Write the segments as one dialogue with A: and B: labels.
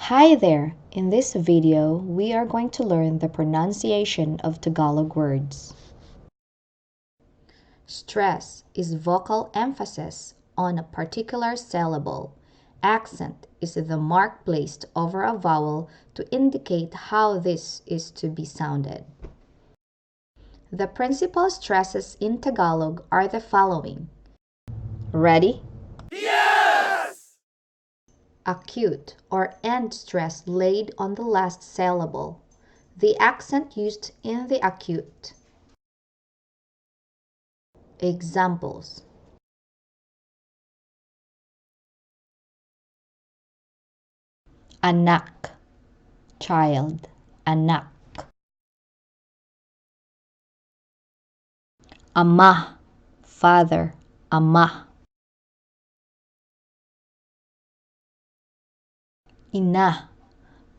A: Hi there! In this video, we are going to learn the pronunciation of Tagalog words. Stress is vocal emphasis on a particular syllable. Accent is the mark placed over a vowel to indicate how this is to be sounded. The principal stresses in Tagalog are the following. Ready?
B: Yes!
A: Acute or end stress laid on the last syllable. The accent used in the acute. Examples. Anak, child, anak. Ama, father, ama. Ina,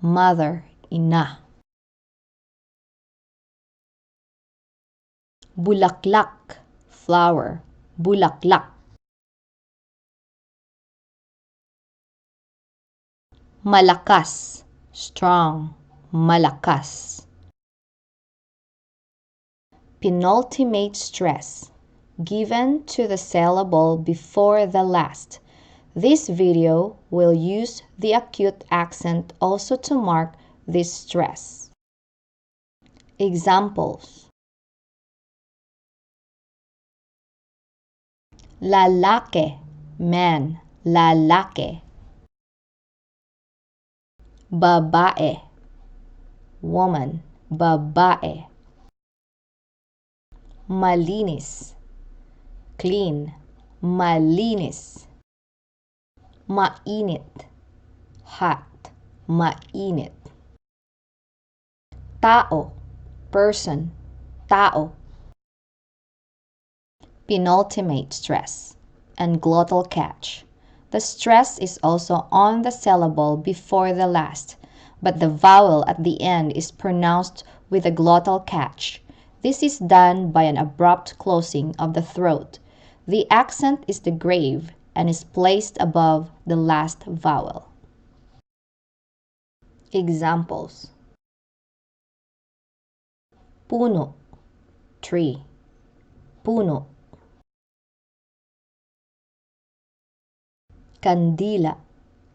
A: mother, ina. Bulaklak, flower, bulaklak. Malakas, strong, malakas. Penultimate stress, given to the syllable before the last. This video will use the acute accent also to mark this stress. Examples. Lalaki, man, lalaki. Babae, woman, babae. Malinis, clean, malinis. Mainit, hot, mainit. Tao, person, tao. Penultimate stress and glottal catch. The stress is also on the syllable before the last, but the vowel at the end is pronounced with a glottal catch. This is done by an abrupt closing of the throat. The accent is the grave and is placed above the last vowel. Examples. Puno, tree, puno. Kandila,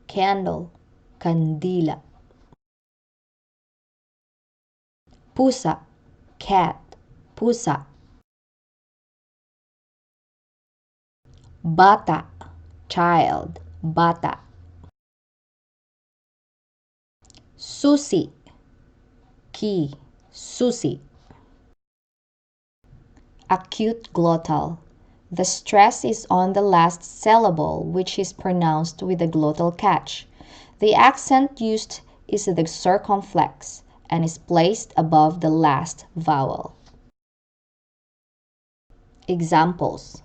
A: candle, kandila. Pusa, cat, pusa. Bata, child, bata. Susi, key, susi. Acute glottal. The stress is on the last syllable, which is pronounced with a glottal catch. The accent used is the circumflex and is placed above the last vowel. Examples.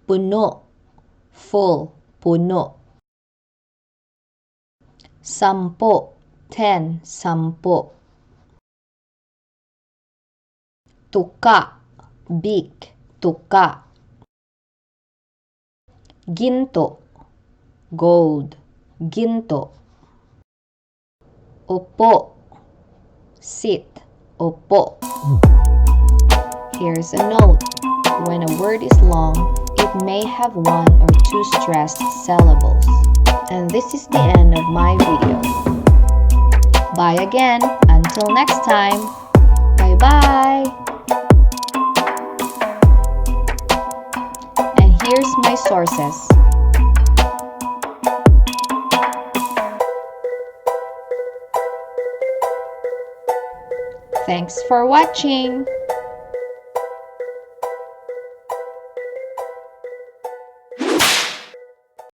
A: Puno, full, puno. Sampo, 10, sampo. Tuka, big, tuka. Ginto, gold, ginto. Opo, sit, opo. Here's a note. When a word is long, it may have one or two stressed syllables. And this is the end of my video. Bye again. Until next time. Bye-bye. And here's my sources. Thanks for watching.